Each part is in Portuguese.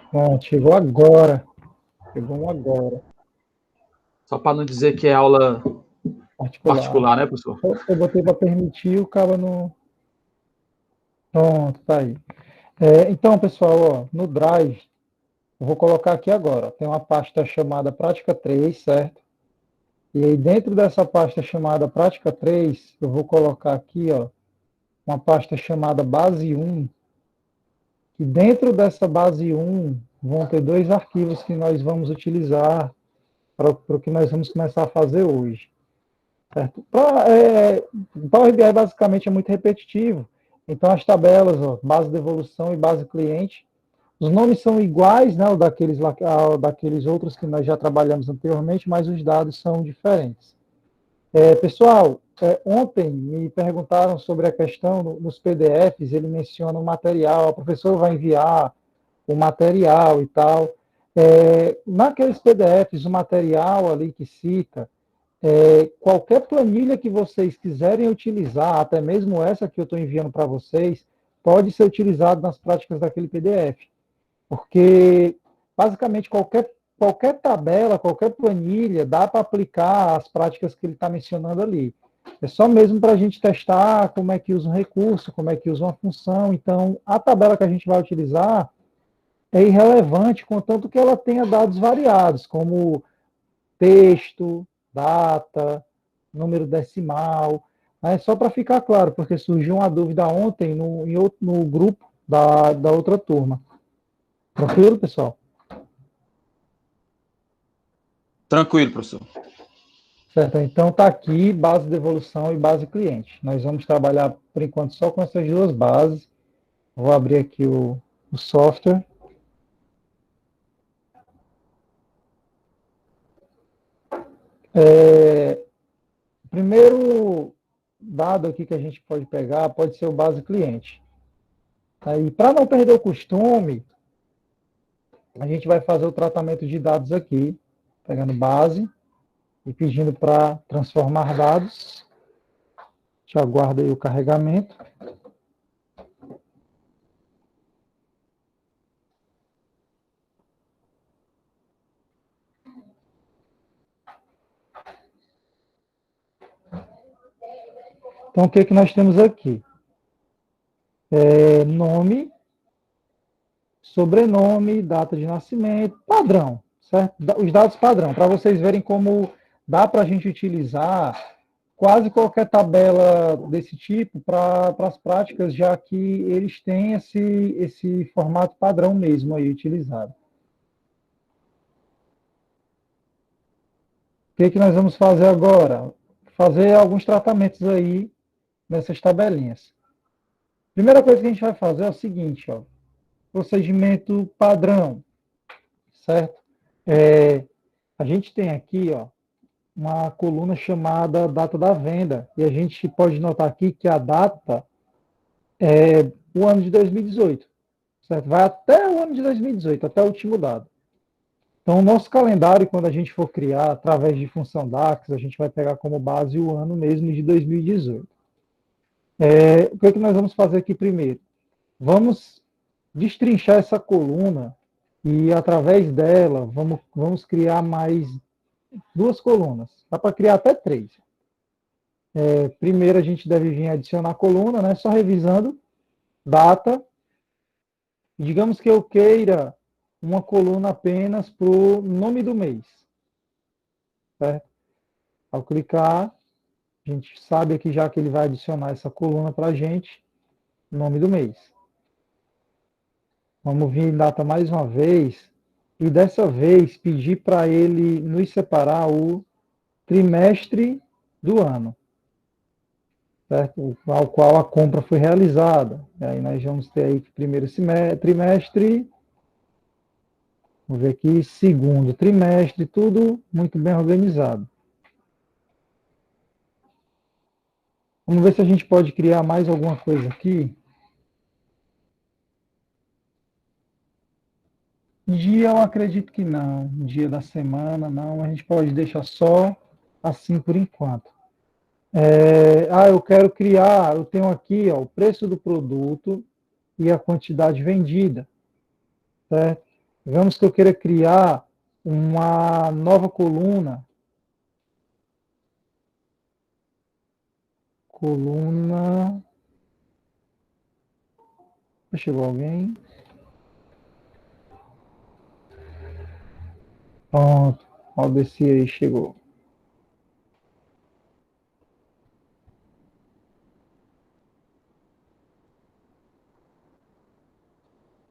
Pronto, chegou agora. Chegou um agora. Só para não dizer que é aula Particular. particular, né, professor? Eu botei para permitir, o cara não. Pronto, tá aí. Então, pessoal, ó, no Drive, eu vou colocar aqui agora. Tem uma pasta chamada Prática 3, certo? E aí, dentro dessa pasta chamada Prática 3, eu vou colocar aqui, ó, uma pasta chamada Base 1. E dentro dessa Base 1, vão ter dois arquivos que nós vamos utilizar para o que nós vamos começar a fazer hoje. Certo? O Power BI basicamente é muito repetitivo. Então, as tabelas, ó, base de evolução e base cliente, os nomes são iguais, né, daqueles outros que nós já trabalhamos anteriormente, mas os dados são diferentes. Pessoal, ontem me perguntaram sobre a questão nos PDFs, ele menciona o material, o professor vai enviar o material e tal. Naqueles PDFs, o material ali que cita, qualquer planilha que vocês quiserem utilizar, até mesmo essa que eu estou enviando para vocês, pode ser utilizado nas práticas daquele PDF. Porque, basicamente, qualquer tabela, qualquer planilha, dá para aplicar as práticas que ele está mencionando ali. É só mesmo para a gente testar como é que usa um recurso, como é que usa uma função. Então, a tabela que a gente vai utilizar é irrelevante, contanto que ela tenha dados variados, como texto, data, número decimal. É só para ficar claro, porque surgiu uma dúvida ontem no grupo da outra turma. Tranquilo, pessoal? Tranquilo, professor. Certo, então está aqui base de evolução e base cliente. Nós vamos trabalhar, por enquanto, só com essas duas bases. Vou abrir aqui o software. O primeiro dado aqui que a gente pode pegar pode ser o base cliente. Aí, para não perder o costume, a gente vai fazer o tratamento de dados aqui, pegando base e pedindo para transformar dados. Já aguarda aí o carregamento. Então, o que, que nós temos aqui? Nome, sobrenome, data de nascimento, padrão, certo? Os dados padrão, para vocês verem como dá para a gente utilizar quase qualquer tabela desse tipo para as práticas, já que eles têm esse formato padrão mesmo aí utilizado. O que, que nós vamos fazer agora? Fazer alguns tratamentos aí nessas tabelinhas. Primeira coisa que a gente vai fazer é o seguinte, ó, procedimento padrão, certo? A gente tem aqui, ó, uma coluna chamada data da venda, e a gente pode notar aqui que a data é o ano de 2018, certo? Vai até o ano de 2018, até o último dado. Então, o nosso calendário, quando a gente for criar através de função DAX, a gente vai pegar como base o ano mesmo de 2018. O que, é que nós vamos fazer aqui primeiro? Vamos destrinchar essa coluna e, através dela, vamos criar mais duas colunas. Dá para criar até três. Primeiro, a gente deve vir adicionar a coluna, né? Só revisando, data. Digamos que eu queira uma coluna apenas para o nome do mês. Certo? Ao clicar, a gente sabe aqui já que ele vai adicionar essa coluna para a gente, nome do mês. Vamos vir em data mais uma vez, e dessa vez pedir para ele nos separar o trimestre do ano, certo? Ao qual a compra foi realizada. E aí nós vamos ter aí primeiro trimestre, vamos ver aqui, segundo trimestre, tudo muito bem organizado. Vamos ver se a gente pode criar mais alguma coisa aqui. Dia eu acredito que não, dia da semana não, a gente pode deixar só assim por enquanto. Eu quero criar, eu tenho aqui ó, o preço do produto e a quantidade vendida, certo? Digamos que eu queira criar uma nova coluna. Coluna. Chegou alguém? Pronto. Ó, desci aí, chegou.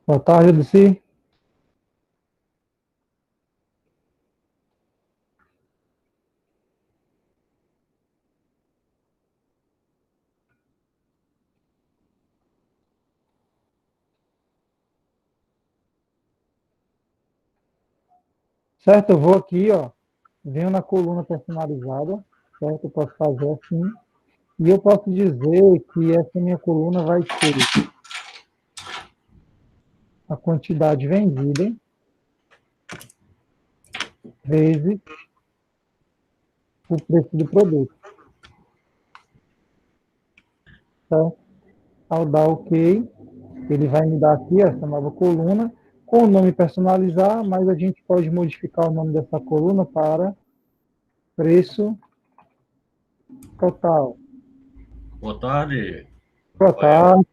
Boa tarde, desci. Certo? Eu vou aqui, ó. Venho na coluna personalizada. Certo? Eu posso fazer assim. E eu posso dizer que essa minha coluna vai ser a quantidade vendida vezes o preço do produto. Certo? Ao dar OK, ele vai me dar aqui essa nova coluna com o nome personalizar, mas a gente pode modificar o nome dessa coluna para preço total. Boa tarde. Boa tarde.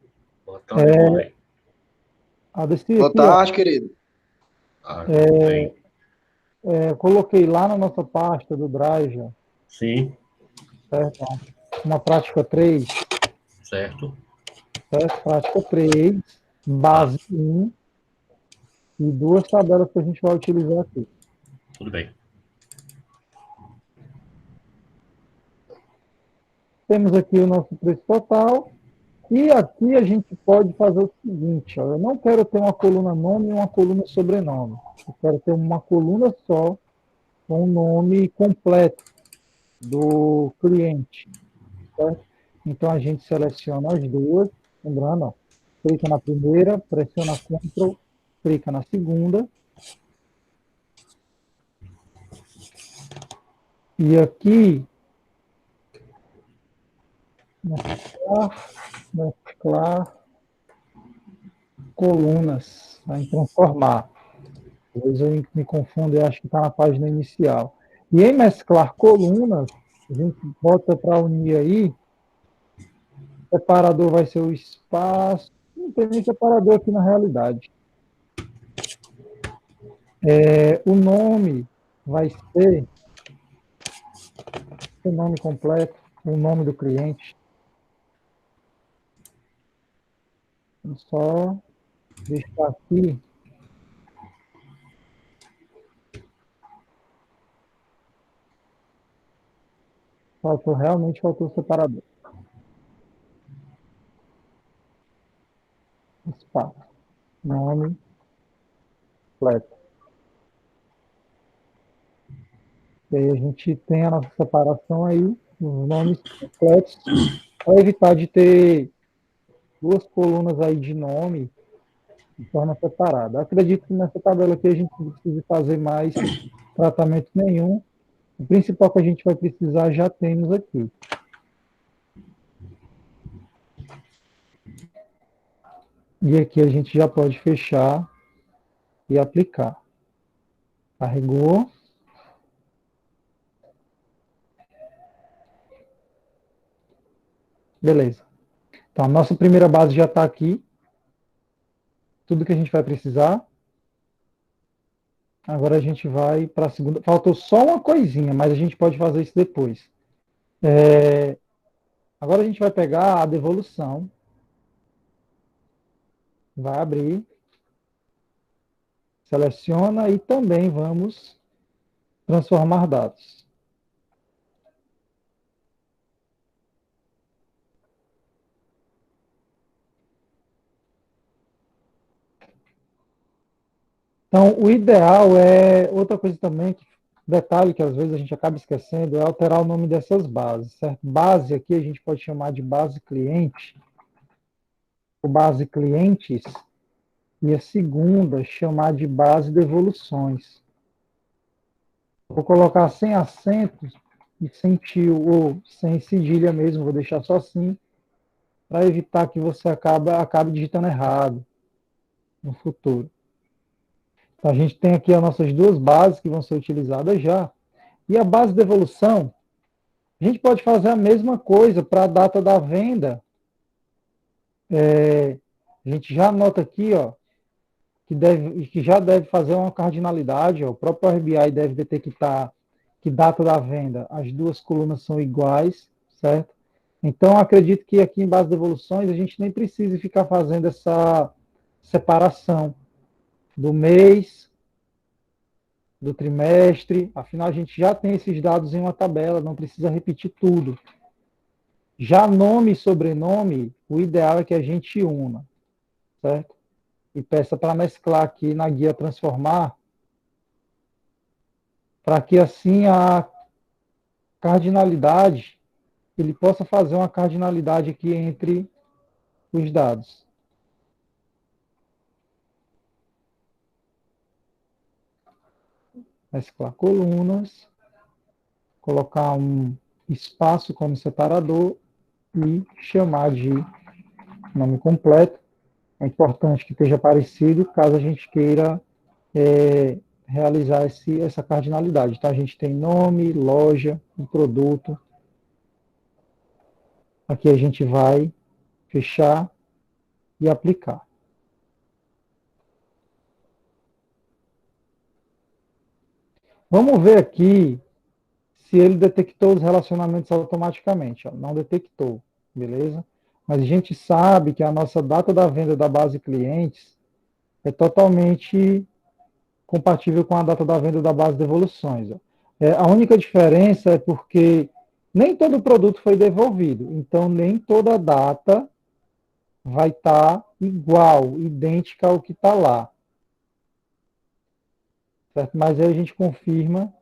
Boa tarde, Rony. Adeci Boa aqui, ó. tarde, querido. Tudo bem? Coloquei lá na nossa pasta do Drive, ó, Sim, certo? Uma prática 3, certo. certo? Prática 3, base 1 e duas tabelas que a gente vai utilizar aqui. Tudo bem. Temos aqui o nosso preço total. E aqui a gente pode fazer o seguinte, ó, eu não quero ter uma coluna nome e uma coluna sobrenome. Eu quero ter uma coluna só com o nome completo do cliente. Certo? Então a gente seleciona as duas, lembrando, ó, clica na primeira, pressiona Ctrl, clica na segunda. E aqui, mesclar colunas, em transformar. Às vezes eu me confundo, eu acho que está na página inicial. E em mesclar colunas, a gente bota para unir aí, o separador vai ser o espaço, não tem nem separador aqui na realidade. O nome vai ser o nome completo, o nome do cliente. Vou só deixar aqui. Realmente faltou o separador. Espaço. Nome completo. E aí a gente tem a nossa separação aí, os nomes completos, para evitar de ter duas colunas aí de nome de forma separada. Acredito que nessa tabela aqui a gente não precisa fazer mais tratamento nenhum. O principal que a gente vai precisar já temos aqui. E aqui a gente já pode fechar e aplicar. Carregou. Beleza. Então, a nossa primeira base já está aqui. Tudo que a gente vai precisar. Agora a gente vai para a segunda. Faltou só uma coisinha, mas a gente pode fazer isso depois. Agora a gente vai pegar a devolução. Vai abrir. Seleciona e também vamos transformar dados. Então, o ideal é, outra coisa também, detalhe que às vezes a gente acaba esquecendo, é alterar o nome dessas bases, certo? Base aqui a gente pode chamar de base cliente, ou base clientes, e a segunda chamar de base devoluções. Vou colocar sem acentos e sem tio, ou sem cedilha mesmo, vou deixar só assim, para evitar que você acabe digitando errado no futuro. Então, a gente tem aqui as nossas duas bases que vão ser utilizadas já. E a base de evolução, a gente pode fazer a mesma coisa para a data da venda. A gente já anota aqui, ó, que já deve fazer uma cardinalidade. Ó, o próprio Power BI deve detectar que data da venda, as duas colunas são iguais, certo? Então, acredito que aqui em base de evoluções a gente nem precisa ficar fazendo essa separação do mês, do trimestre, afinal a gente já tem esses dados em uma tabela, não precisa repetir tudo. Já nome e sobrenome, o ideal é que a gente una, certo? E peça para mesclar aqui na guia transformar, para que assim a cardinalidade, ele possa fazer uma cardinalidade aqui entre os dados. Mesclar colunas, colocar um espaço como separador e chamar de nome completo. É importante que esteja parecido, caso a gente queira realizar essa cardinalidade. Então, a gente tem nome, loja, um produto. Aqui a gente vai fechar e aplicar. Vamos ver aqui se ele detectou os relacionamentos automaticamente. Ó. Não detectou, beleza? Mas a gente sabe que a nossa data da venda da base clientes é totalmente compatível com a data da venda da base de evoluções. Ó. A única diferença é porque nem todo produto foi devolvido, então nem toda data vai estar igual, idêntica ao que está lá. Certo? Mas aí a gente confirma,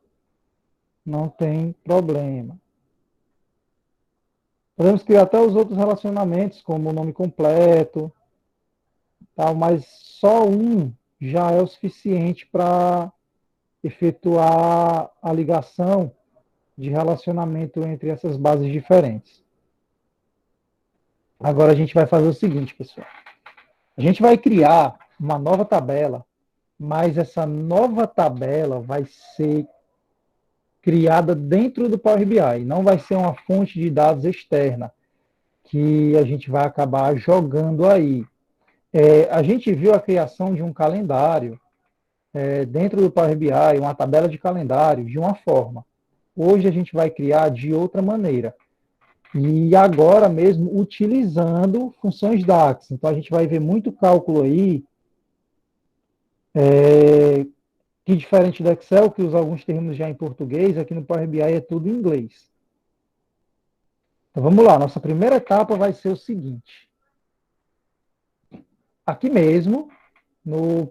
não tem problema. Podemos criar até os outros relacionamentos, como o nome completo, tal, mas só um já é o suficiente para efetuar a ligação de relacionamento entre essas bases diferentes. Agora a gente vai fazer o seguinte, pessoal. A gente vai criar uma nova tabela, mas essa nova tabela vai ser criada dentro do Power BI, não vai ser uma fonte de dados externa que a gente vai acabar jogando aí. A gente viu a criação de um calendário dentro do Power BI, uma tabela de calendário, de uma forma. Hoje a gente vai criar de outra maneira. E agora mesmo utilizando funções DAX. Então a gente vai ver muito cálculo aí, que diferente do Excel, que usa alguns termos já em português, aqui no Power BI é tudo em inglês. Então vamos lá, nossa primeira etapa vai ser o seguinte. Aqui mesmo, no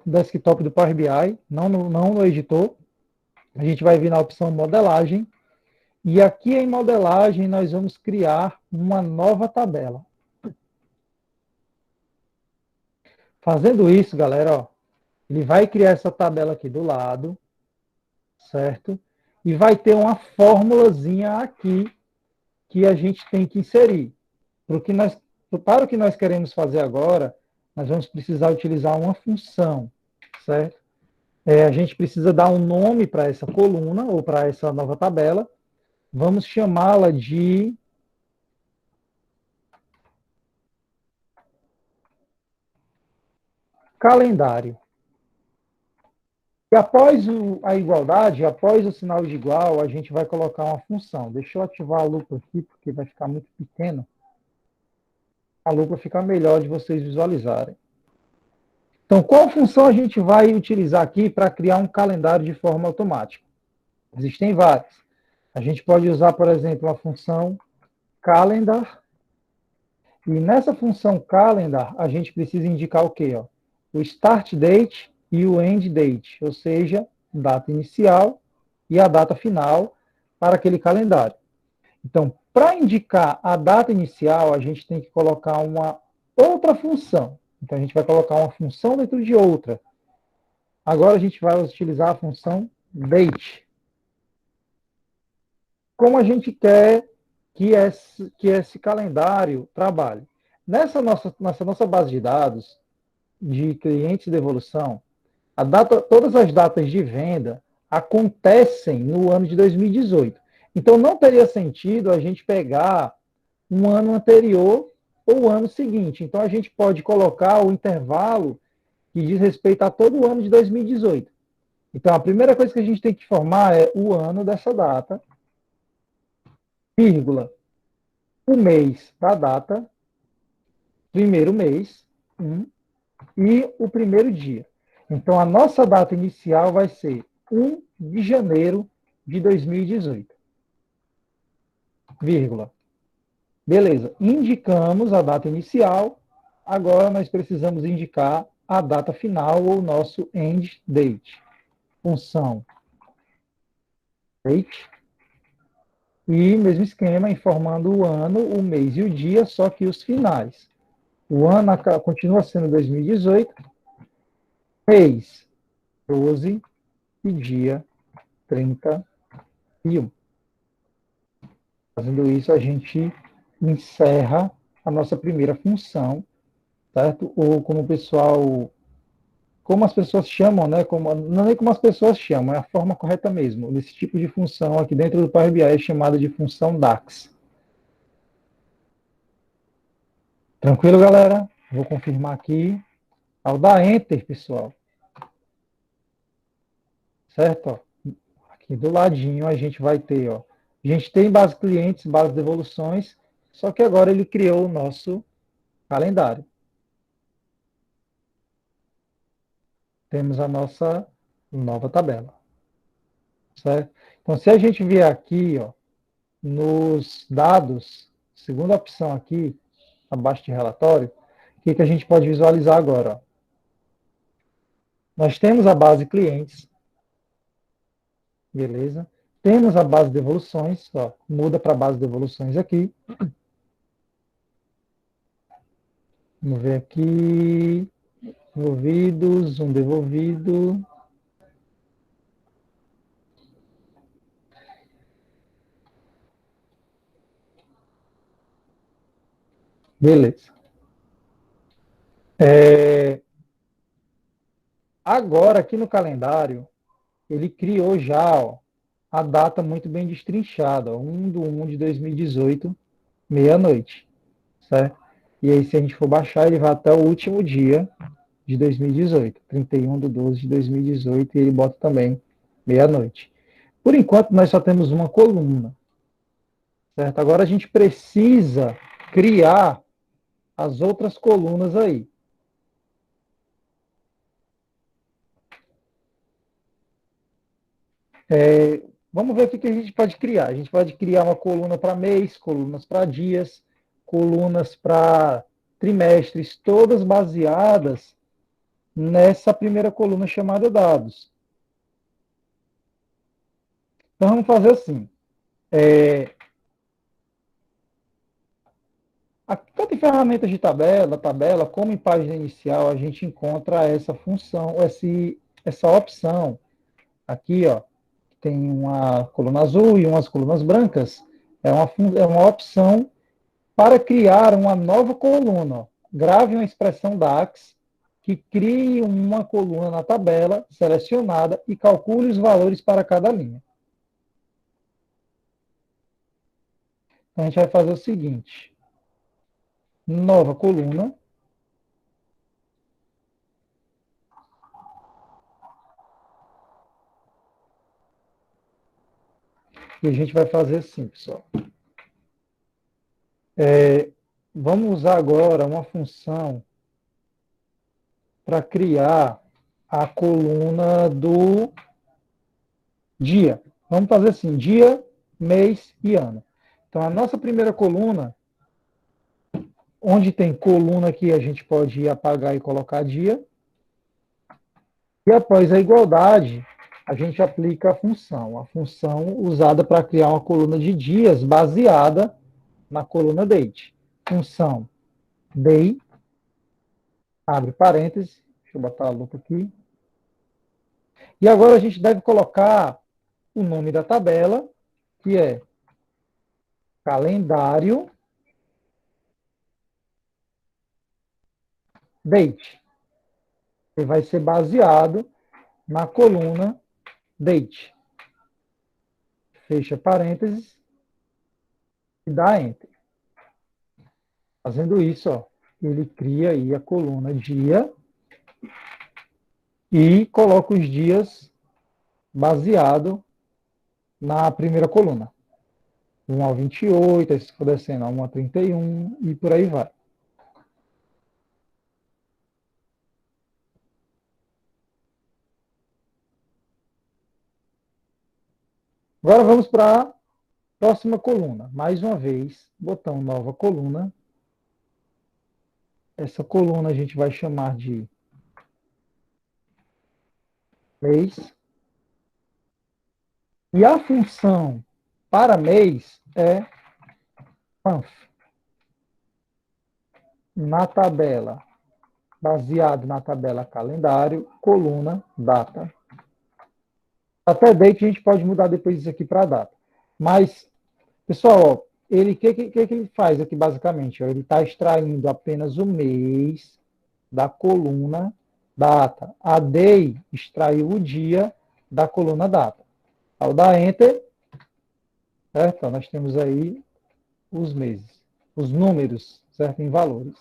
desktop do Power BI, não no editor, a gente vai vir na opção modelagem, e aqui em modelagem nós vamos criar uma nova tabela. Fazendo isso, galera, ó, ele vai criar essa tabela aqui do lado, certo? E vai ter uma formulazinha aqui que a gente tem que inserir. Para o que nós queremos fazer agora, nós vamos precisar utilizar uma função, certo? A gente precisa dar um nome para essa coluna ou para essa nova tabela. Vamos chamá-la de calendário. E após a igualdade, após o sinal de igual, a gente vai colocar uma função. Deixa eu ativar a lupa aqui, porque vai ficar muito pequeno. A lupa fica melhor de vocês visualizarem. Então, qual função a gente vai utilizar aqui para criar um calendário de forma automática? Existem várias. A gente pode usar, por exemplo, a função calendar. E nessa função calendar, a gente precisa indicar o quê? Ó? O start date e o end date, ou seja, data inicial e a data final para aquele calendário. Então, para indicar a data inicial, a gente tem que colocar uma outra função. Então, a gente vai colocar uma função dentro de outra. Agora, a gente vai utilizar a função date. Como a gente quer que esse calendário trabalhe? Nessa nossa base de dados de clientes de evolução, Todas as datas de venda acontecem no ano de 2018. Então, não teria sentido a gente pegar um ano anterior ou o ano seguinte. Então, a gente pode colocar o intervalo que diz respeito a todo o ano de 2018. Então, a primeira coisa que a gente tem que formar é o ano dessa data, vírgula, o mês da data, primeiro mês, e o primeiro dia. Então, a nossa data inicial vai ser 1 de janeiro de 2018. Vírgula. Beleza. Indicamos a data inicial. Agora nós precisamos indicar a data final ou o nosso end date. Função date. E mesmo esquema, informando o ano, o mês e o dia, só que os finais. O ano continua sendo 2018. Mês 12 e dia 31. Fazendo isso, a gente encerra a nossa primeira função, certo? Ou como o pessoal, como as pessoas chamam, né? Não é nem como as pessoas chamam, é a forma correta mesmo. Esse tipo de função aqui dentro do Power BI é chamada de função DAX. Tranquilo, galera? Vou confirmar aqui. Ao dar Enter, pessoal, certo? Ó, aqui do ladinho a gente vai ter, ó, a gente tem base clientes, base de evoluções, só que agora ele criou o nosso calendário. Temos a nossa nova tabela. Certo? Então, se a gente vier aqui, ó, nos dados, segunda opção aqui, abaixo de relatório, o que a gente pode visualizar agora? Ó? Nós temos a base clientes, beleza? Temos a base de evoluções, ó, muda para a base de evoluções aqui. Vamos ver aqui, devolvidos, um devolvido. Beleza. Agora, aqui no calendário, ele criou já, ó, a data muito bem destrinchada, 1/1 de 2018, meia-noite, certo? E aí, se a gente for baixar, ele vai até o último dia de 2018, 31/12 de 2018, e ele bota também meia-noite. Por enquanto, nós só temos uma coluna, certo? Agora a gente precisa criar as outras colunas aí. Vamos ver o que a gente pode criar. A gente pode criar uma coluna para mês, colunas para dias, colunas para trimestres, todas baseadas nessa primeira coluna chamada dados. Então, vamos fazer assim. Tanto em ferramentas de tabela, como em página inicial, a gente encontra essa função, essa opção. Aqui, ó, tem uma coluna azul e umas colunas brancas. É uma opção para criar uma nova coluna. Ó. Grave uma expressão DAX que crie uma coluna na tabela selecionada e calcule os valores para cada linha. Então, a gente vai fazer o seguinte. Nova coluna. E a gente vai fazer assim, pessoal. Vamos usar agora uma função para criar a coluna do dia. Vamos fazer assim, dia, mês e ano. Então, a nossa primeira coluna, onde tem coluna aqui, a gente pode apagar e colocar dia. E após a igualdade, a gente aplica a função usada para criar uma coluna de dias baseada na coluna date. Função day, abre parênteses, deixa eu botar a lupa aqui. E agora a gente deve colocar o nome da tabela, que é calendário date. Que vai ser baseado na coluna date. Fecha parênteses e dá enter. Fazendo isso, ó, ele cria aí a coluna dia e coloca os dias baseado na primeira coluna. 1 ao 28, aí se for descendo a 1 a 31 e por aí vai. Agora vamos para a próxima coluna. Mais uma vez, botão nova coluna. Essa coluna a gente vai chamar de mês. E a função para mês é month. Na tabela, baseado na tabela calendário, coluna data. Até date a gente pode mudar depois isso aqui para data. Mas, pessoal, o que ele faz aqui basicamente? Ele está extraindo apenas o mês da coluna data. A day extraiu o dia da coluna data. Ao dar Enter, certo? Nós temos aí os meses, os números, certo? Em valores.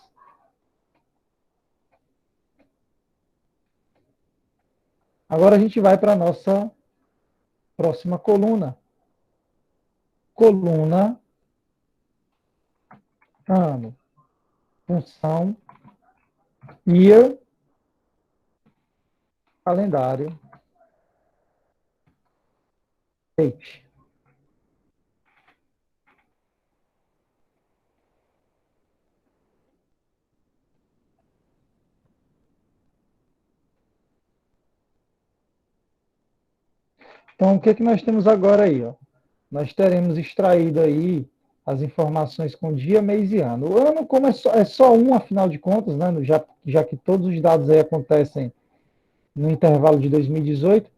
Agora a gente vai para a nossa próxima coluna. Coluna ano. Função year, calendário, date. Então, o que nós temos agora aí? Ó? Nós teremos extraído aí as informações com dia, mês e ano. O ano, como é só um, afinal de contas, né? já que todos os dados aí acontecem no intervalo de 2018,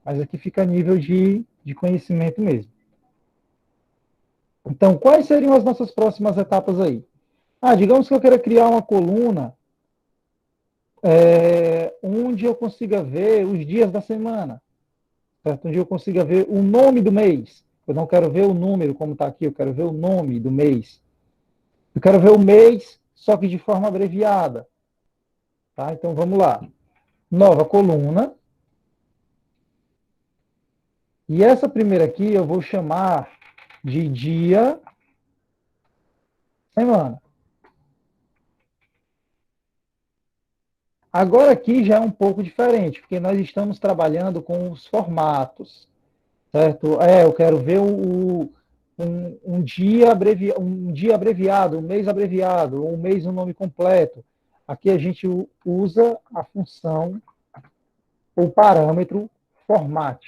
mas aqui fica a nível de conhecimento mesmo. Então, quais seriam as nossas próximas etapas aí? Digamos que eu queira criar uma coluna onde eu consiga ver os dias da semana, certo? Onde eu consiga ver o nome do mês. Eu não quero ver o número como está aqui, eu quero ver o nome do mês. Eu quero ver o mês, só que de forma abreviada. Tá? Então, vamos lá. Nova coluna. E essa primeira aqui eu vou chamar de dia, semana. Agora aqui já é um pouco diferente, porque nós estamos trabalhando com os formatos, certo? Eu quero ver um dia abreviado, um mês abreviado, um mês um nome completo. Aqui a gente usa a função, o parâmetro format.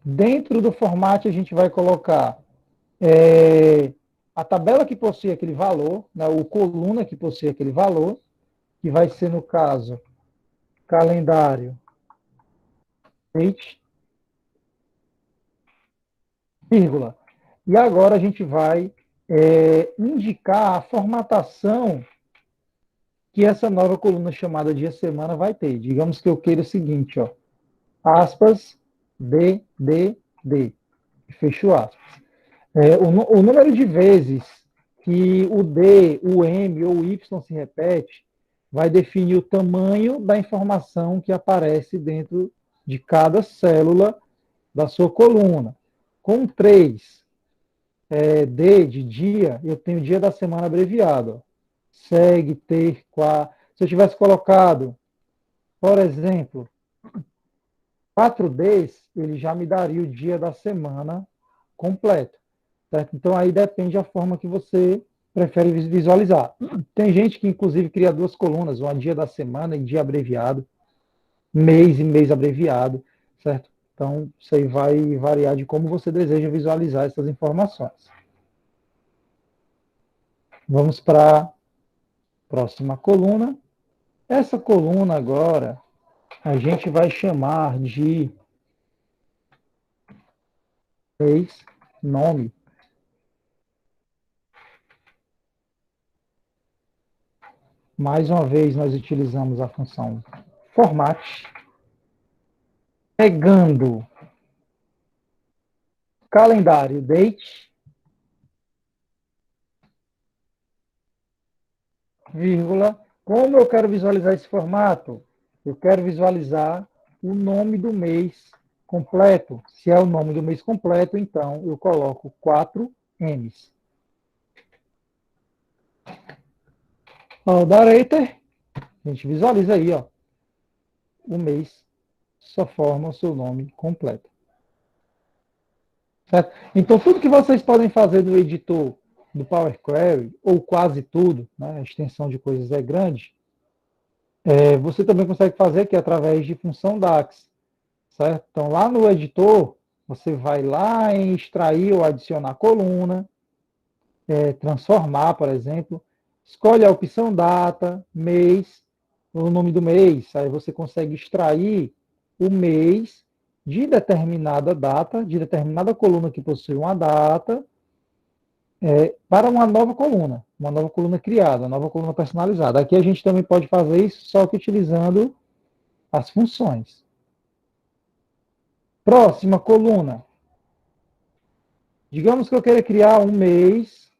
Dentro do format a gente vai colocar a tabela que possui aquele valor, né, o coluna que possui aquele valor, que vai ser, no caso, calendário, date, vírgula. E agora a gente vai indicar a formatação que essa nova coluna chamada dia-semana vai ter. Digamos que eu queira o seguinte, ó, aspas, D. Fecho aspas. O número de vezes que o D, o M ou o Y se repete vai definir o tamanho da informação que aparece dentro de cada célula da sua coluna. Com 3 D de dia, eu tenho dia da semana abreviado. Segue, ter, qua. Se eu tivesse colocado, por exemplo, 4 Ds, ele já me daria o dia da semana completo. Certo? Então, aí depende da forma que você prefere visualizar. Tem gente que, inclusive, cria duas colunas, um dia da semana e dia abreviado, mês e mês abreviado, certo? Então, isso aí vai variar de como você deseja visualizar essas informações. Vamos para a próxima coluna. Essa coluna agora, a gente vai chamar de mês, nome. Mais uma vez, nós utilizamos a função format, pegando calendário date, vírgula. Como eu quero visualizar esse formato? Eu quero visualizar o nome do mês completo. Se é o nome do mês completo, então eu coloco 4 M's. Ó, dar Enter, a gente visualiza aí, ó, o mês só forma o seu nome completo. Certo? Então, tudo que vocês podem fazer no editor do Power Query, ou quase tudo, né, a extensão de coisas é grande, você também consegue fazer aqui através de função DAX. Certo? Então, lá no editor, você vai lá em extrair ou adicionar coluna, transformar, por exemplo, escolhe a opção data, mês, o nome do mês, aí você consegue extrair o mês de determinada data, de determinada coluna que possui uma data, para uma nova coluna criada, uma nova coluna personalizada. Aqui a gente também pode fazer isso, só que utilizando as funções. Próxima coluna. Digamos que eu queira criar um mês,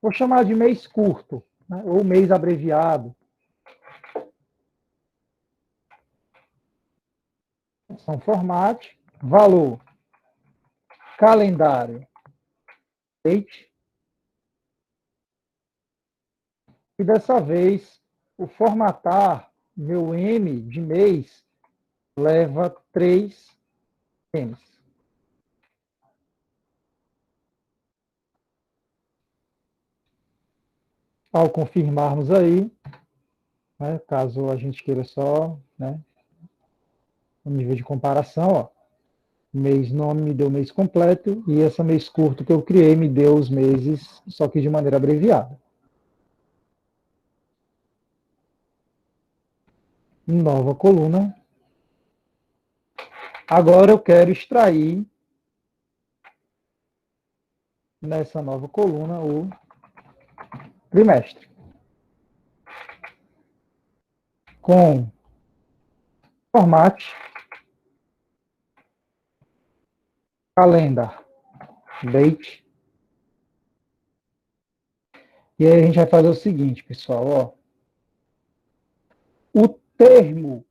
vou chamar de mês curto, né, ou mês abreviado. São format, valor, calendário, date. E dessa vez, o formatar meu M de mês leva 3 M's. Ao confirmarmos aí, né, caso a gente queira só, né, no nível de comparação, ó, mês nome me deu o mês completo e essa mês curto que eu criei me deu os meses, só que de maneira abreviada. Nova coluna. Agora eu quero extrair nessa nova coluna o trimestre. Com format, calendar, date. E aí a gente vai fazer o seguinte, pessoal, ó. O termo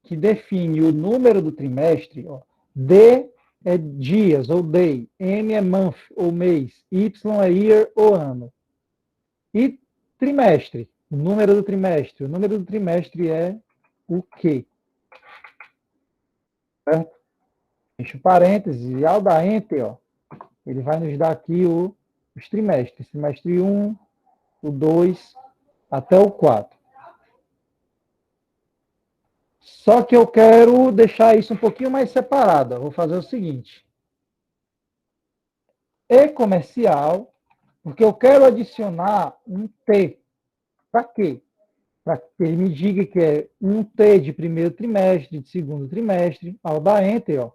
que define o número do trimestre, ó, D é dias ou day, M é month ou mês, Y é year ou ano. E trimestre, o número do trimestre. O número do trimestre é o quê? Certo? Fecha o parênteses e ao dar Enter, ó, ele vai nos dar aqui os trimestres. Trimestre 1, o 2, até o 4. Só que eu quero deixar isso um pouquinho mais separado. Eu vou fazer o seguinte. E comercial, porque eu quero adicionar um T. Para quê? Para que ele me diga que é um T de primeiro trimestre, de segundo trimestre. Ao dar Enter, ó,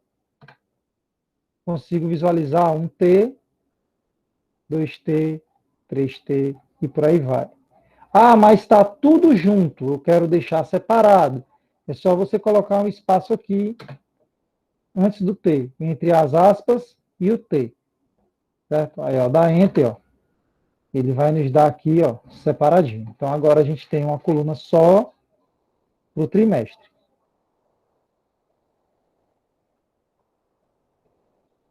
consigo visualizar um T, 2T, 3T e por aí vai. Ah, mas está tudo junto, eu quero deixar separado. É só você colocar um espaço aqui antes do T, entre as aspas e o T. Certo? Aí, ó, dá Enter, ó. Ele vai nos dar aqui, ó, separadinho. Então, agora a gente tem uma coluna só para o trimestre.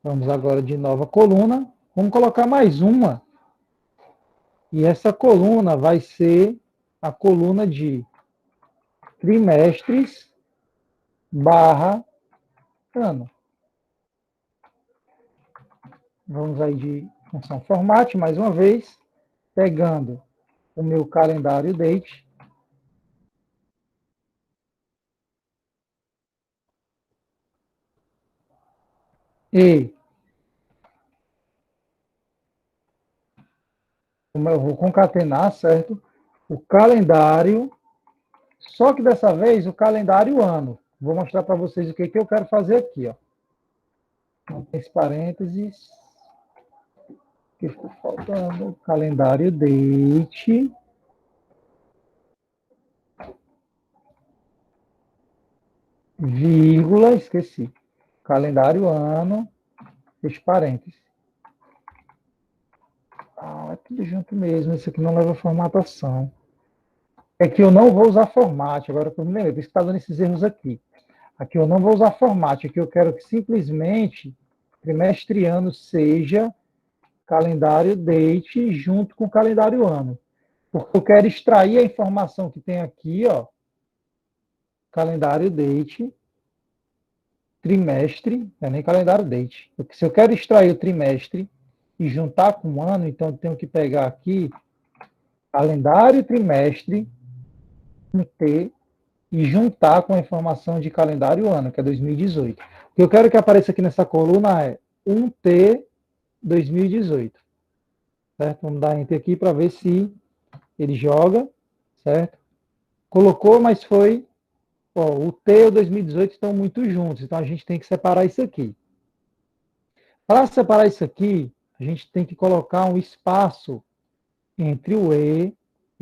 Vamos agora de nova coluna. Vamos colocar mais uma. E essa coluna vai ser a coluna de trimestres barra ano. Vamos aí de função format, mais uma vez, pegando o meu calendário date. E eu vou concatenar, certo? O calendário, só que dessa vez o calendário ano. Vou mostrar para vocês o que eu quero fazer aqui, ó. Esse parênteses, que ficou faltando, calendário date, vírgula, esqueci, calendário ano, fecha parênteses. É tudo junto mesmo, isso aqui não leva formatação. É que eu não vou usar format, agora que eu me lembrei, por isso que está dando esses erros aqui. Aqui eu não vou usar format, aqui eu quero que simplesmente trimestre ano seja calendário date junto com o calendário ano. Porque eu quero extrair a informação que tem aqui, ó, calendário date, trimestre, não é nem calendário date. Porque se eu quero extrair o trimestre e juntar com o ano, então eu tenho que pegar aqui calendário trimestre, um T, e juntar com a informação de calendário ano, que é 2018. O que eu quero que apareça aqui nessa coluna é 1T 2018. Certo? Vamos dar Enter aqui para ver se ele joga, certo? Colocou, mas foi... Ó, o T e o 2018 estão muito juntos, então a gente tem que separar isso aqui. Para separar isso aqui, a gente tem que colocar um espaço entre o e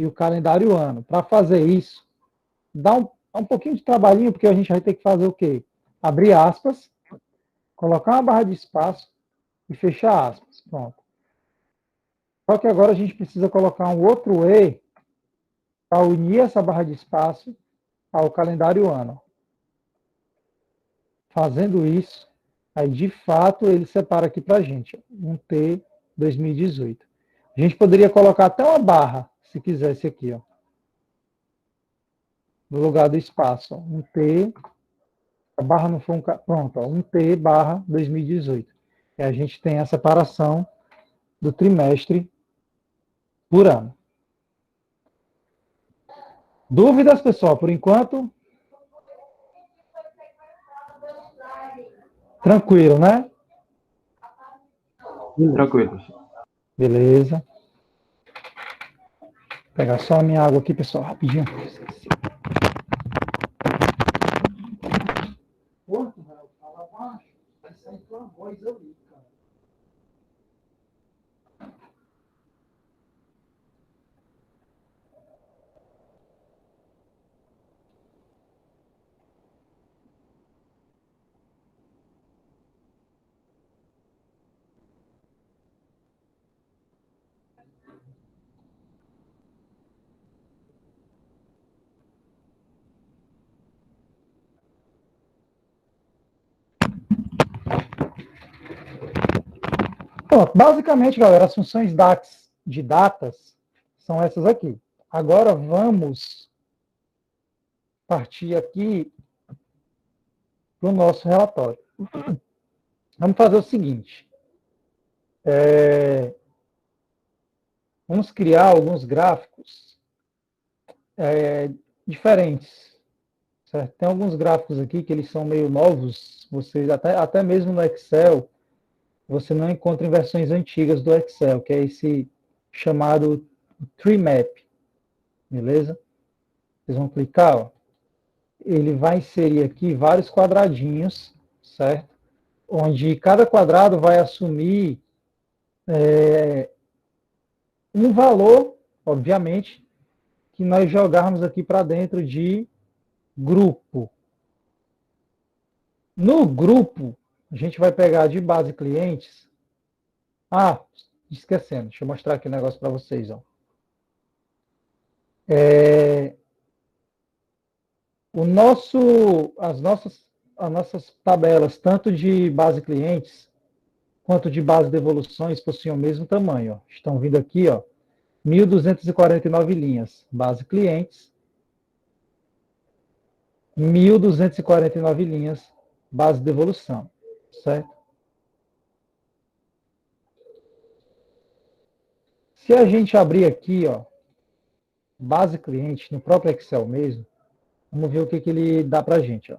o calendário ano. Para fazer isso, dá um pouquinho de trabalhinho, porque a gente vai ter que fazer o quê? Abrir aspas, colocar uma barra de espaço e fechar aspas. Pronto. Só que agora a gente precisa colocar um outro E para unir essa barra de espaço ao calendário ano. Fazendo isso, aí de fato ele separa aqui para a gente, um T 2018. A gente poderia colocar até uma barra, se quisesse aqui, ó, no lugar do espaço, ó, um T, a barra não foi um... Pronto, ó, um T barra 2018. E a gente tem a separação do trimestre por ano. Dúvidas, pessoal, por enquanto? Tranquilo, né? Tranquilo, professor. Beleza. Vou pegar só a minha água aqui, pessoal, rapidinho. Esqueci. Porto, velho, fala baixo. Vai sair tua voz ali, cara. Pronto, basicamente, galera, as funções DAX de datas são essas aqui. Agora vamos partir aqui para o nosso relatório. Vamos fazer o seguinte. Vamos criar alguns gráficos diferentes. Certo? Tem alguns gráficos aqui que eles são meio novos. Vocês até mesmo no Excel, você não encontra em versões antigas do Excel, que é esse chamado Tree Map. Beleza? Vocês vão clicar, ó. Ele vai inserir aqui vários quadradinhos, certo? Onde cada quadrado vai assumir um valor, obviamente, que nós jogarmos aqui para dentro de grupo. No grupo, a gente vai pegar de base clientes. Esquecendo, deixa eu mostrar aqui um negócio para vocês. Ó. As nossas tabelas, tanto de base clientes, quanto de base de devoluções, possuem o mesmo tamanho. Ó. Estão vindo aqui, ó, 1.249 linhas, base clientes, 1.249 linhas, base de devolução, certo? Se a gente abrir aqui, ó, base cliente, no próprio Excel mesmo, vamos ver o que ele dá para a gente. Ó.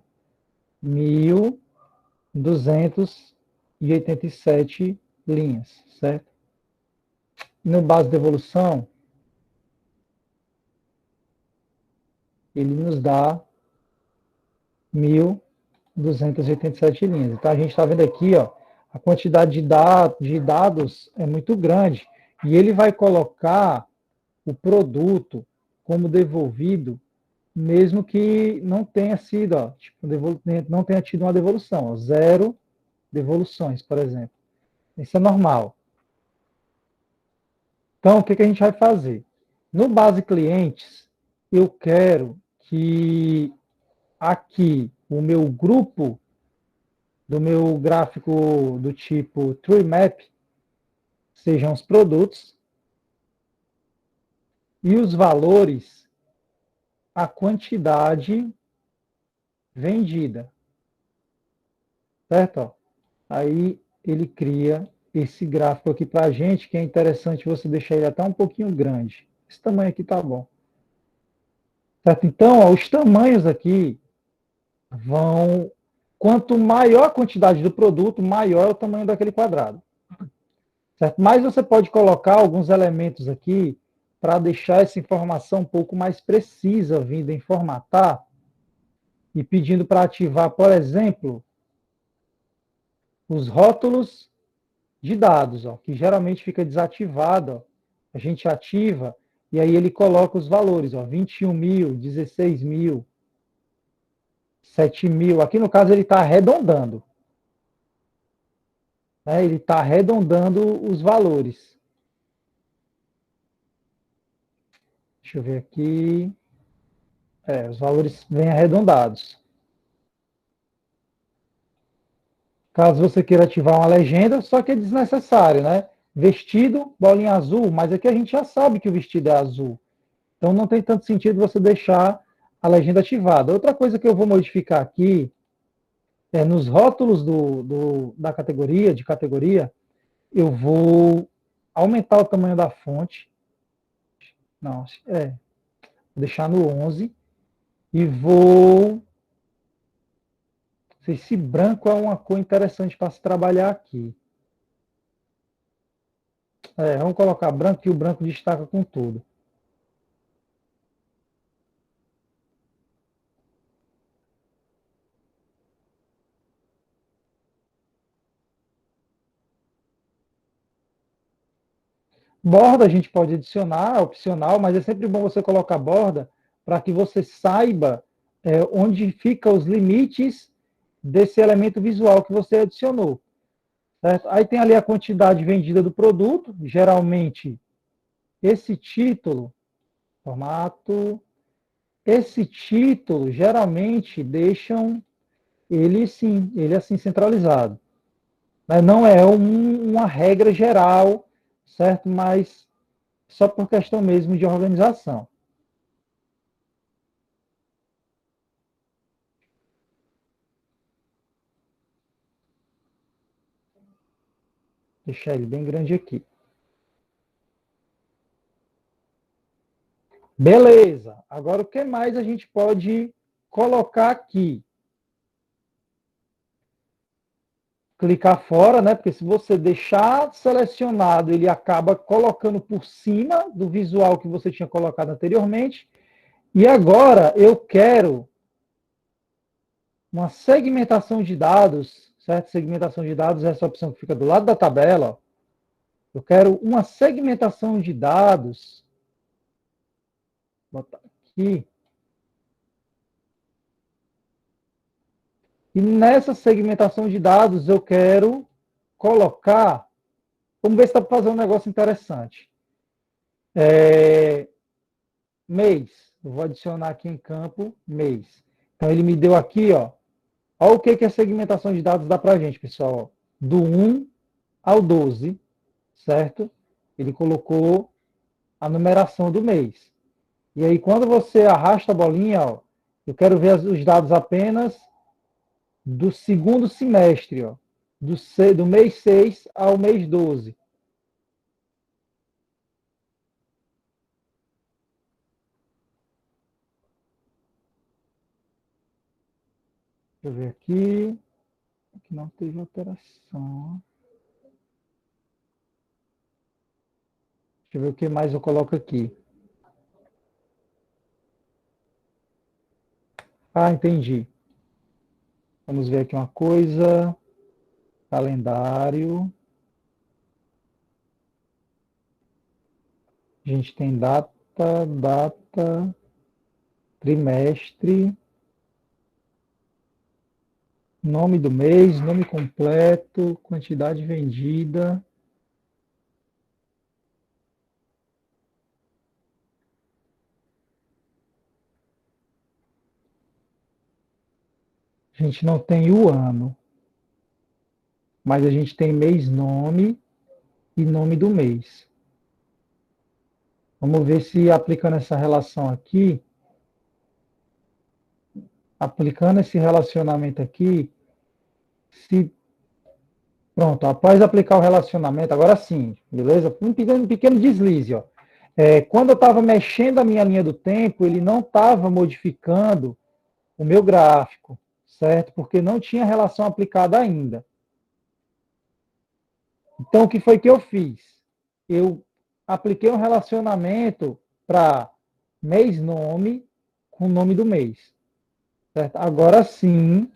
1.287 linhas, certo? No base de devolução, ele nos dá 1.287 linhas. Então, a gente está vendo aqui, ó, a quantidade de dados é muito grande. E ele vai colocar o produto como devolvido mesmo que não tenha sido, ó, tipo, não tenha tido uma devolução, ó, 0 devoluções, por exemplo. Isso é normal. Então, o que a gente vai fazer? No base clientes, eu quero que aqui o meu grupo do meu gráfico do tipo Tree Map sejam os produtos e os valores, a quantidade vendida, certo? Ó, aí ele cria esse gráfico aqui para a gente, que é interessante você deixar ele até um pouquinho grande. Esse tamanho aqui tá bom. Certo? Então, ó, os tamanhos aqui vão... Quanto maior a quantidade do produto, maior é o tamanho daquele quadrado. Certo? Mas você pode colocar alguns elementos aqui para deixar essa informação um pouco mais precisa, vindo em formatar e pedindo para ativar, por exemplo, os rótulos de dados, ó, que geralmente fica desativado. Ó. A gente ativa e aí ele coloca os valores, ó, 21 mil, 16 mil, 7 mil. Aqui no caso ele está arredondando. Né? Ele está arredondando os valores. Deixa eu ver aqui. Os valores vêm arredondados. Caso você queira ativar uma legenda, só que é desnecessário, né? Vestido, bolinha azul, mas aqui a gente já sabe que o vestido é azul. Então não tem tanto sentido você deixar a legenda ativada. Outra coisa que eu vou modificar aqui é nos rótulos da categoria, eu vou aumentar o tamanho da fonte. Não, vou deixar no 11 e vou... Não sei se branco é uma cor interessante para se trabalhar aqui. Vamos colocar branco, que o branco destaca com tudo. Borda a gente pode adicionar, opcional, mas é sempre bom você colocar borda para que você saiba onde ficam os limites desse elemento visual que você adicionou. Certo? Aí tem ali a quantidade vendida do produto, geralmente esse título, formato, esse título geralmente deixam ele sim, ele assim centralizado. Não é uma regra geral, certo? Mas só por questão mesmo de organização. Deixar ele bem grande aqui. Beleza. Agora, o que mais a gente pode colocar aqui? Clicar fora, né? Porque se você deixar selecionado, ele acaba colocando por cima do visual que você tinha colocado anteriormente. E agora eu quero uma segmentação de dados, certo? Segmentação de dados é essa opção que fica do lado da tabela. Eu quero uma segmentação de dados. Vou botar aqui. E nessa segmentação de dados eu quero colocar... Vamos ver se dá para fazer um negócio interessante. Mês. Eu vou adicionar aqui em campo mês. Então ele me deu aqui, ó. Olha o que a segmentação de dados dá para a gente, pessoal. Do 1 ao 12, certo? Ele colocou a numeração do mês. E aí, quando você arrasta a bolinha, ó, eu quero ver os dados apenas do segundo semestre, ó, do mês 6 ao mês 12. Deixa eu ver aqui. Aqui não teve alteração. Deixa eu ver o que mais eu coloco aqui. Ah, entendi. Vamos ver aqui uma coisa. Calendário. A gente tem data, trimestre, nome do mês, nome completo, quantidade vendida. A gente não tem o ano, mas a gente tem mês, nome e nome do mês. Vamos ver se aplicando essa relação aqui, aplicando esse relacionamento aqui, se pronto, após aplicar o relacionamento, agora sim, beleza? Um pequeno deslize, ó. Quando eu estava mexendo a minha linha do tempo, ele não estava modificando o meu gráfico, certo? Porque não tinha relação aplicada ainda. Então, o que foi que eu fiz? Eu apliquei um relacionamento para mês-nome com o nome do mês. Certo? Agora sim,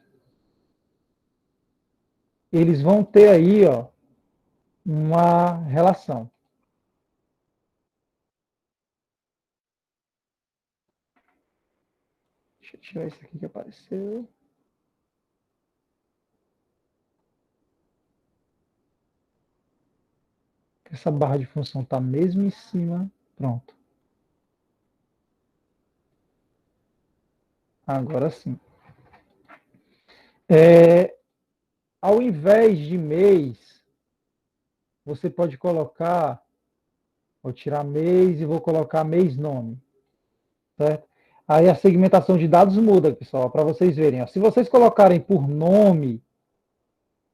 eles vão ter aí, ó, uma relação. Deixa eu tirar isso aqui que apareceu. Essa barra de função está mesmo em cima. Pronto. Agora sim. Ao invés de mês, você pode colocar, vou tirar mês e vou colocar mês-nome. Certo? Aí a segmentação de dados muda, pessoal, para vocês verem. Ó. Se vocês colocarem por nome,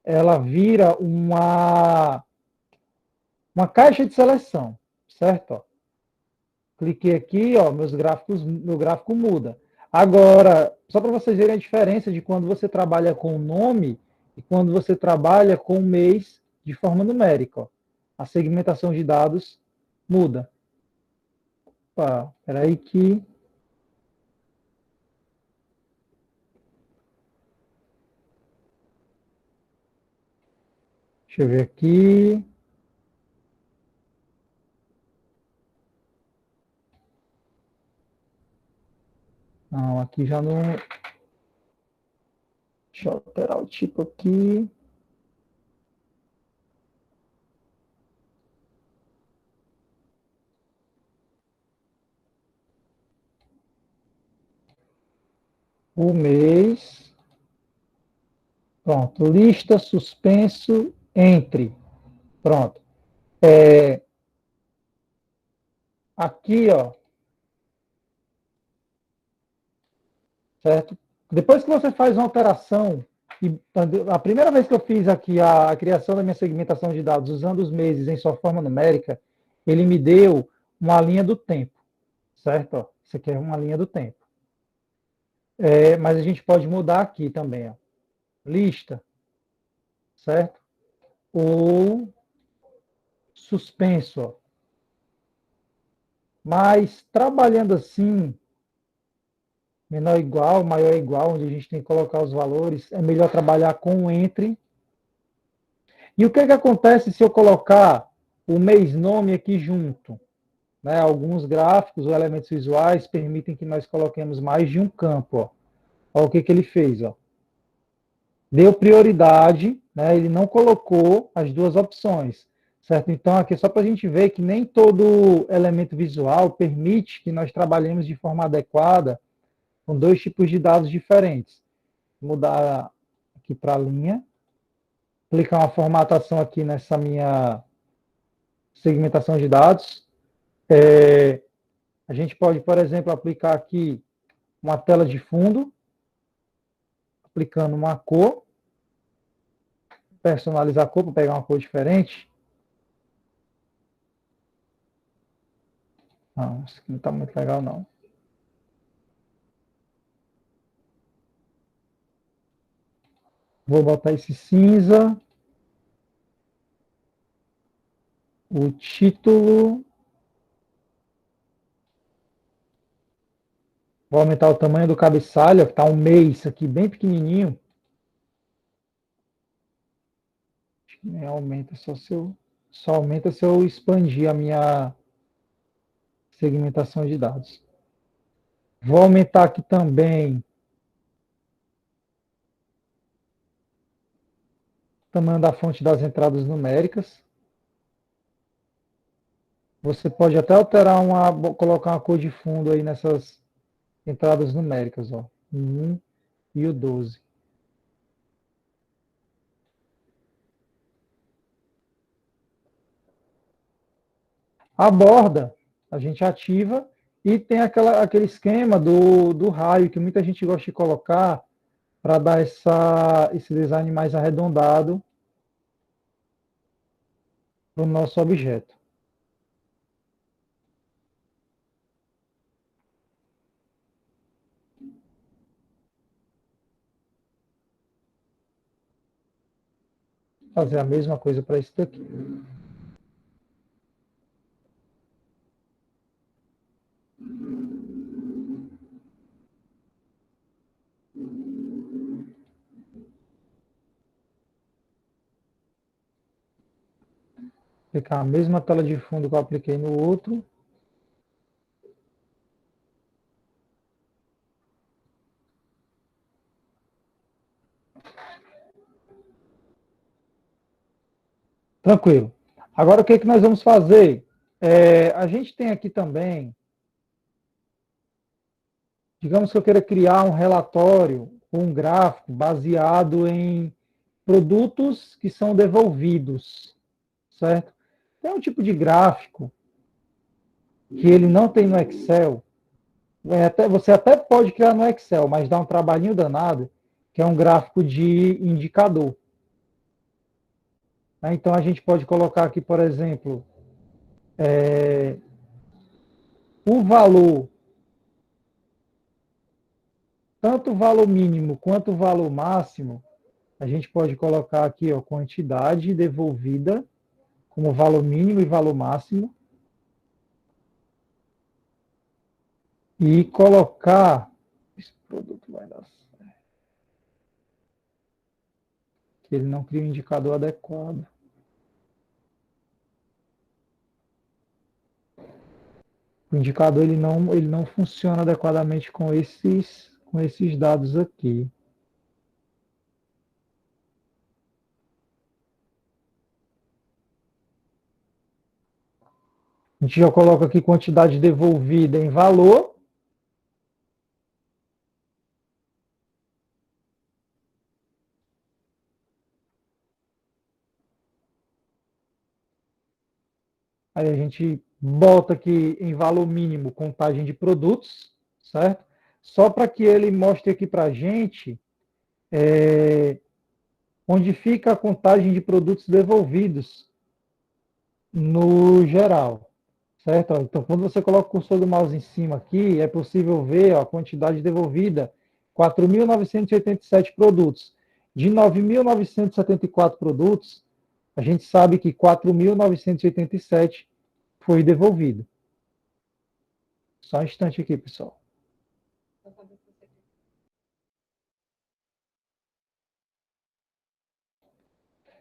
ela vira uma caixa de seleção, certo? Ó. Cliquei aqui, ó, meu gráfico muda. Agora, só para vocês verem a diferença de quando você trabalha com nome e quando você trabalha com mês de forma numérica. Ó. A segmentação de dados muda. Opa, peraí que... Deixa eu ver aqui. Não, aqui já não... Deixa eu alterar o tipo aqui. O mês. Pronto. Lista, suspenso, entre. Pronto. Aqui, ó. Certo? Depois que você faz uma operação, e a primeira vez que eu fiz aqui a criação da minha segmentação de dados usando os meses em sua forma numérica, ele me deu uma linha do tempo, certo? Ó, isso aqui é uma linha do tempo. Mas a gente pode mudar aqui também, ó. Lista, certo? Ou suspenso, ó. Mas trabalhando assim, menor igual, maior igual, onde a gente tem que colocar os valores, é melhor trabalhar com o entre. E o que acontece se eu colocar o mês-nome aqui junto? Né? Alguns gráficos ou elementos visuais permitem que nós coloquemos mais de um campo. Ó. Olha o que ele fez. Ó. Deu prioridade, né? Ele não colocou as duas opções. Certo? Então, aqui é só para a gente ver que nem todo elemento visual permite que nós trabalhemos de forma adequada com dois tipos de dados diferentes. Vou mudar aqui para a linha. Aplicar uma formatação aqui nessa minha segmentação de dados. A gente pode, por exemplo, aplicar aqui uma tela de fundo, aplicando uma cor, personalizar a cor para pegar uma cor diferente. Não, isso aqui não está muito legal, não. Vou botar esse cinza. O título. Vou aumentar o tamanho do cabeçalho, que está um mês aqui bem pequenininho. Acho que nem aumenta, só aumenta se eu expandir a minha segmentação de dados. Vou aumentar aqui também o tamanho da fonte das entradas numéricas. Você pode até alterar colocar uma cor de fundo aí nessas entradas numéricas, ó. O 1 e o 12. A borda, a gente ativa e tem aquele esquema do raio que muita gente gosta de colocar para dar esse design mais arredondado para o nosso objeto. Fazer a mesma coisa para isso daqui. Aplicar a mesma tela de fundo que eu apliquei no outro. Tranquilo. Agora, o que nós vamos fazer? A gente tem aqui também, digamos que eu queira criar um relatório, um gráfico baseado em produtos que são devolvidos, certo? Tem um tipo de gráfico que ele não tem no Excel. Você até pode criar no Excel, mas dá um trabalhinho danado, que é um gráfico de indicador. Então, a gente pode colocar aqui, por exemplo, o valor, tanto o valor mínimo quanto o valor máximo, a gente pode colocar aqui, ó, quantidade devolvida, como valor mínimo e valor máximo. E colocar... Esse produto vai dar certo. Que ele não cria um indicador adequado. O indicador ele não funciona adequadamente com esses dados aqui. A gente já coloca aqui quantidade devolvida em valor. Aí a gente bota aqui em valor mínimo contagem de produtos, certo? Só para que ele mostre aqui para a gente onde fica a contagem de produtos devolvidos no geral, certo? Então, quando você coloca o cursor do mouse em cima aqui, é possível ver a quantidade devolvida, 4.987 produtos. De 9.974 produtos, a gente sabe que 4.987 foi devolvido. Só um instante aqui, pessoal.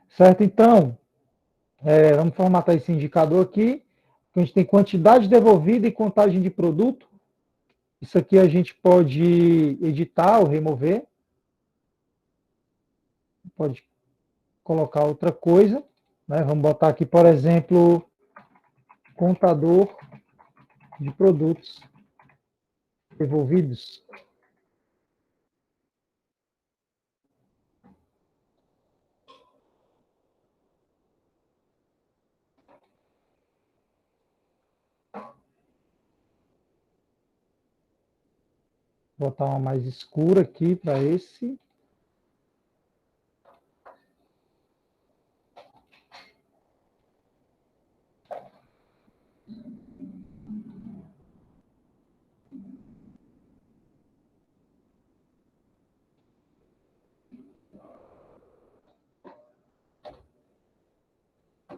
Certo? Então, vamos formatar esse indicador aqui. A gente tem quantidade devolvida e contagem de produto. Isso aqui a gente pode editar ou remover. Pode colocar outra coisa. Né? Vamos botar aqui, por exemplo, contador de produtos devolvidos. Vou botar uma mais escura aqui para esse.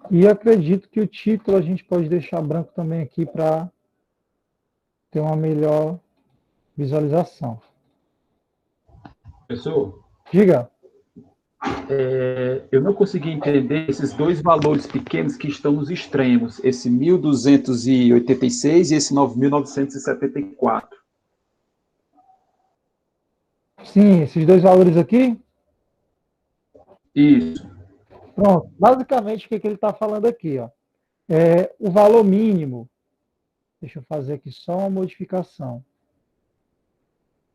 E acredito que o título a gente pode deixar branco também aqui para ter uma melhor visualização. Professor, Diga. eu não consegui entender esses dois valores pequenos que estão nos extremos, esse 1.286 e esse 9.974. Sim, esses dois valores aqui. Isso. Pronto. Basicamente, o que ele está falando aqui? Ó? O valor mínimo. Deixa eu fazer aqui só uma modificação.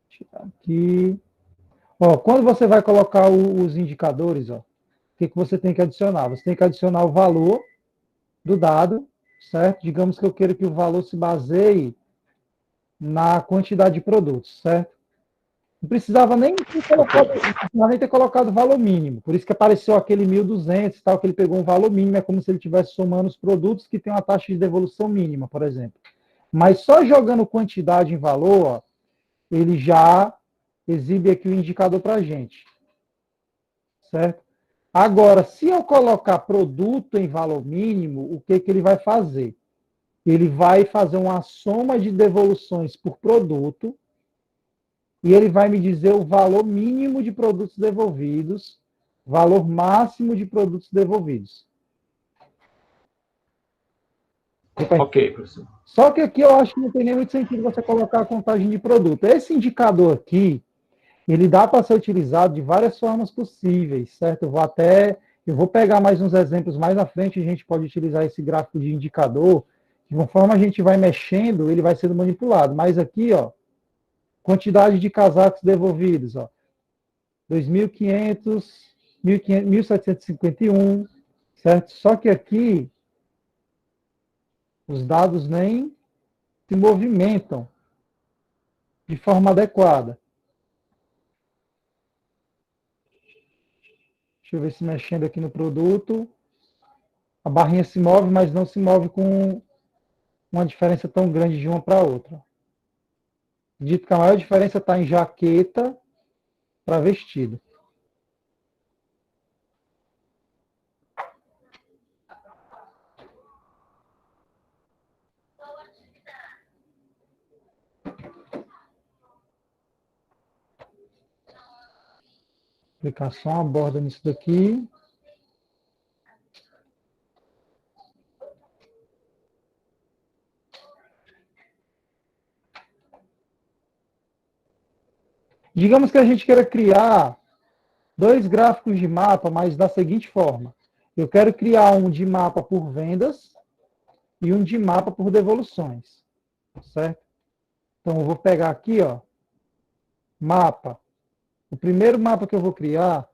Tirar aqui. Ó, quando você vai colocar os indicadores, ó, o que você tem que adicionar? Você tem que adicionar o valor do dado, certo? Digamos que eu queira que o valor se baseie na quantidade de produtos, certo? Não precisava nem ter colocado o valor mínimo. Por isso que apareceu aquele 1.200 e tal, que ele pegou um valor mínimo, é como se ele estivesse somando os produtos que têm uma taxa de devolução mínima, por exemplo. Mas só jogando quantidade em valor, ó, ele já exibe aqui o indicador para a gente. Certo? Agora, se eu colocar produto em valor mínimo, o que ele vai fazer? Ele vai fazer uma soma de devoluções por produto e ele vai me dizer o valor mínimo de produtos devolvidos, valor máximo de produtos devolvidos. Ok, professor. Só que aqui eu acho que não tem nem muito sentido você colocar a contagem de produto. Esse indicador aqui, ele dá para ser utilizado de várias formas possíveis, certo? Eu vou pegar mais uns exemplos mais à frente, a gente pode utilizar esse gráfico de indicador, que conforme a gente vai mexendo, ele vai sendo manipulado. Mas aqui, ó, quantidade de casacos devolvidos, ó, 2.500, 1.751, certo? Só que aqui, os dados nem se movimentam de forma adequada. Deixa eu ver se mexendo aqui no produto. A barrinha se move, mas não se move com uma diferença tão grande de uma para outra. Dito que a maior diferença está em jaqueta para vestido. Aplicar só uma borda nisso daqui. Digamos que a gente queira criar dois gráficos de mapa, mas da seguinte forma. Eu quero criar um de mapa por vendas e um de mapa por devoluções. Certo? Então, eu vou pegar aqui, ó, mapa. O primeiro mapa que eu vou criar,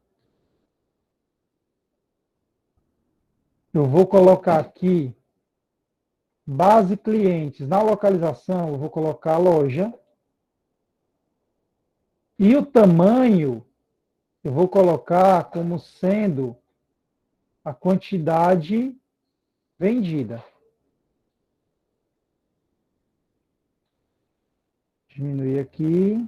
eu vou colocar aqui base clientes. Na localização, eu vou colocar loja. E o tamanho, eu vou colocar como sendo a quantidade vendida. Diminuir aqui.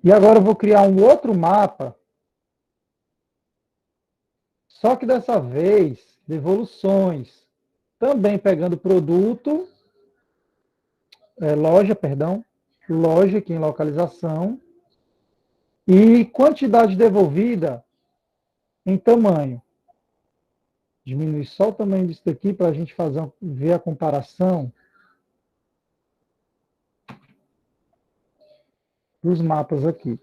E agora eu vou criar um outro mapa, só que dessa vez, devoluções. Também pegando produto, loja, perdão, loja aqui em localização, e quantidade devolvida em tamanho. Diminuir só o tamanho disso daqui para a gente ver a comparação dos mapas aqui.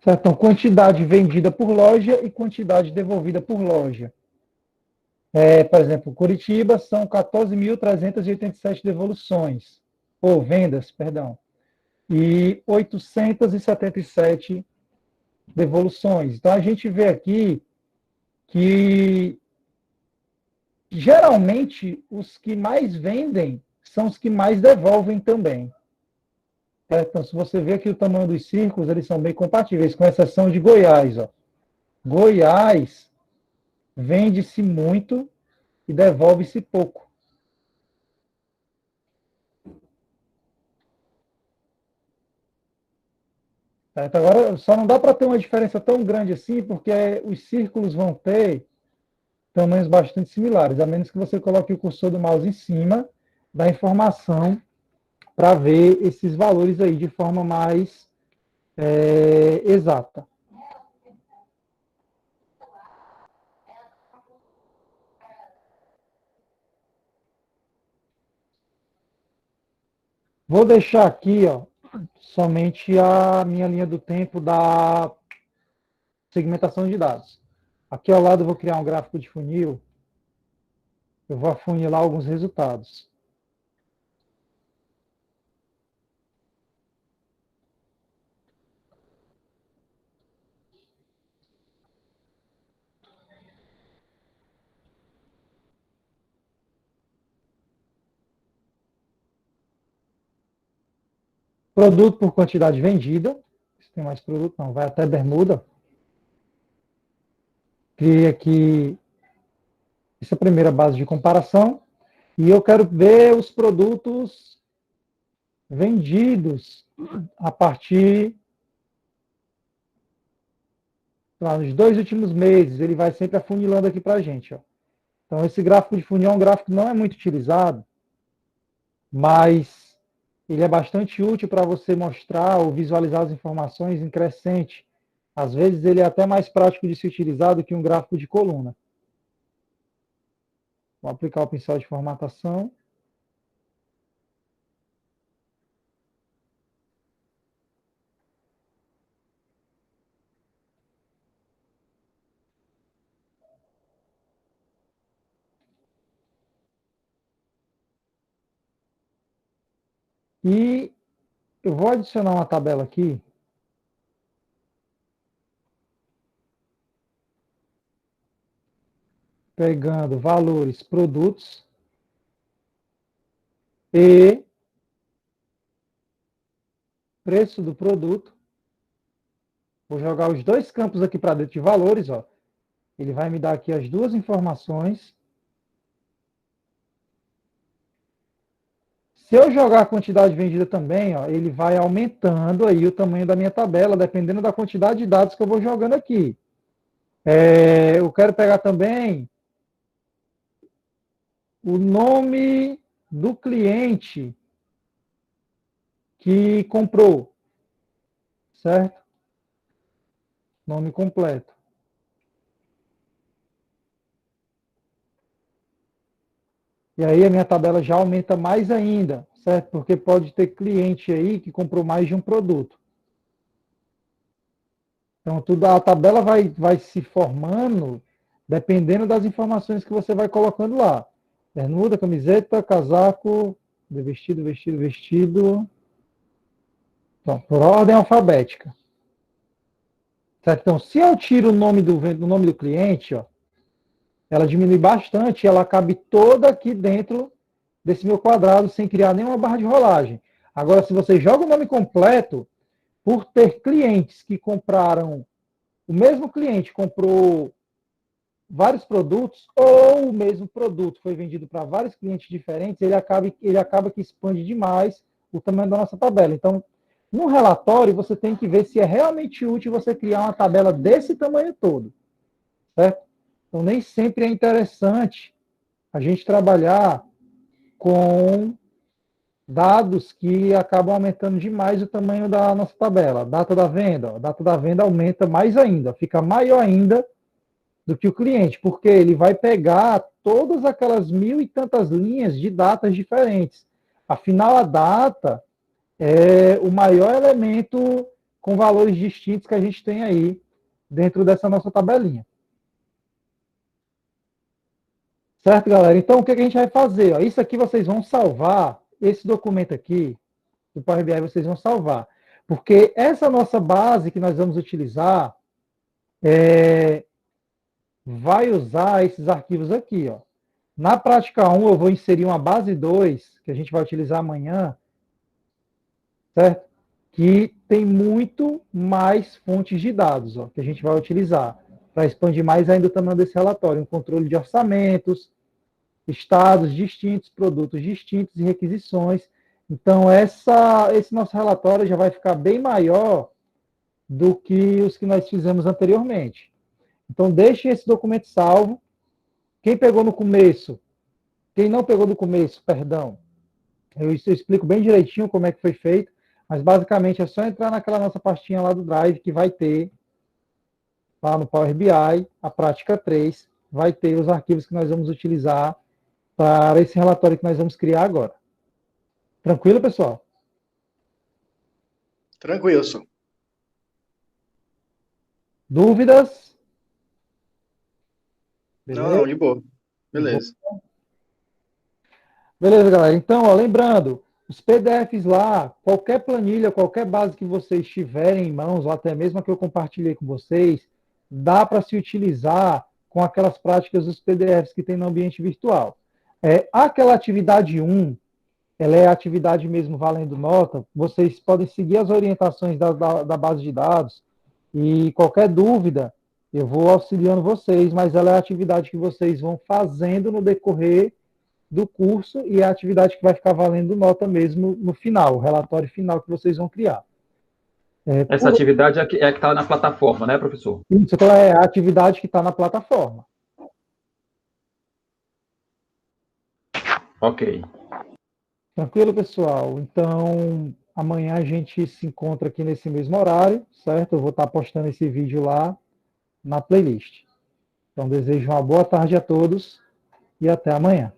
Certo? Então, quantidade vendida por loja e quantidade devolvida por loja. Por exemplo, Curitiba são 14.387 devoluções, ou vendas, perdão, e 877 devoluções. Então, a gente vê aqui que, geralmente, os que mais vendem são os que mais devolvem também. Então, se você vê aqui o tamanho dos círculos, eles são bem compatíveis, com exceção de Goiás. Ó. Goiás vende-se muito e devolve-se pouco. Certo? Agora, só não dá para ter uma diferença tão grande assim, porque os círculos vão ter tamanhos bastante similares, a menos que você coloque o cursor do mouse em cima da informação para ver esses valores aí de forma mais exata. Vou deixar aqui, ó, somente a minha linha do tempo da segmentação de dados. Aqui ao lado eu vou criar um gráfico de funil. Eu vou afunilar alguns resultados. Produto por quantidade vendida. Se tem mais produto, não. Vai até bermuda. Criei aqui essa primeira base de comparação. E eu quero ver os produtos vendidos a partir dos 2 últimos meses. Ele vai sempre afunilando aqui para a gente. Ó. Então, esse gráfico de funil é um gráfico que não é muito utilizado, mas ele é bastante útil para você mostrar ou visualizar as informações em crescente. Às vezes, ele é até mais prático de se utilizar do que um gráfico de coluna. Vou aplicar o pincel de formatação. E eu vou adicionar uma tabela aqui. Pegando valores, produtos e preço do produto. Vou jogar os dois campos aqui para dentro de valores. Ó. Ele vai me dar aqui as duas informações. Se eu jogar a quantidade vendida também, ó, ele vai aumentando aí o tamanho da minha tabela, dependendo da quantidade de dados que eu vou jogando aqui. Eu quero pegar também o nome do cliente que comprou, certo? Nome completo. E aí a minha tabela já aumenta mais ainda, certo? Porque pode ter cliente aí que comprou mais de um produto. Então, a tabela vai se formando dependendo das informações que você vai colocando lá. Bermuda, camiseta, casaco, vestido, vestido, vestido. Então, por ordem alfabética. Certo? Então, se eu tiro o nome do cliente, ó, ela diminui bastante, ela cabe toda aqui dentro desse meu quadrado sem criar nenhuma barra de rolagem. Agora, se você joga o nome completo, por ter clientes que compraram, o mesmo cliente comprou vários produtos, ou o mesmo produto foi vendido para vários clientes diferentes, ele acaba que expande demais o tamanho da nossa tabela. Então, no relatório, você tem que ver se é realmente útil você criar uma tabela desse tamanho todo. Certo? Então, nem sempre é interessante a gente trabalhar com dados que acabam aumentando demais o tamanho da nossa tabela. Data da venda. A data da venda aumenta mais ainda, fica maior ainda do que o cliente, porque ele vai pegar todas aquelas 1000 e tantas linhas de datas diferentes. Afinal, a data é o maior elemento com valores distintos que a gente tem aí dentro dessa nossa tabelinha. Certo, galera? Então, o que a gente vai fazer? Isso aqui vocês vão salvar, esse documento aqui, do Power BI, vocês vão salvar. Porque essa nossa base que nós vamos utilizar vai usar esses arquivos aqui. Ó. Na prática 1, eu vou inserir uma base 2, que a gente vai utilizar amanhã, certo? Que tem muito mais fontes de dados, ó, que a gente vai utilizar para expandir mais ainda o tamanho desse relatório. Um controle de orçamentos, estados distintos, produtos distintos e requisições. Então, esse nosso relatório já vai ficar bem maior do que os que nós fizemos anteriormente. Então, deixe esse documento salvo. Quem pegou no começo, quem não pegou no começo, perdão, eu explico bem direitinho como é que foi feito, mas basicamente é só entrar naquela nossa pastinha lá do Drive, que vai ter, lá no Power BI, a prática 3, vai ter os arquivos que nós vamos utilizar para esse relatório que nós vamos criar agora. Tranquilo, pessoal? Tranquilo, senhor. Dúvidas? Não, de boa. Beleza. Beleza, galera. Então, ó, lembrando, os PDFs lá, qualquer planilha, qualquer base que vocês tiverem em mãos, ou até mesmo a que eu compartilhei com vocês, dá para se utilizar com aquelas práticas dos PDFs que tem no ambiente virtual. Aquela atividade 1, ela é a atividade mesmo valendo nota, vocês podem seguir as orientações da base de dados e qualquer dúvida, eu vou auxiliando vocês, mas ela é a atividade que vocês vão fazendo no decorrer do curso e é a atividade que vai ficar valendo nota mesmo no final, o relatório final que vocês vão criar. Essa atividade é que está na plataforma, né, professor? Isso, então é a atividade que está na plataforma. Ok. Tranquilo, pessoal? Então, amanhã a gente se encontra aqui nesse mesmo horário, certo? Eu vou estar postando esse vídeo lá na playlist. Então, desejo uma boa tarde a todos e até amanhã.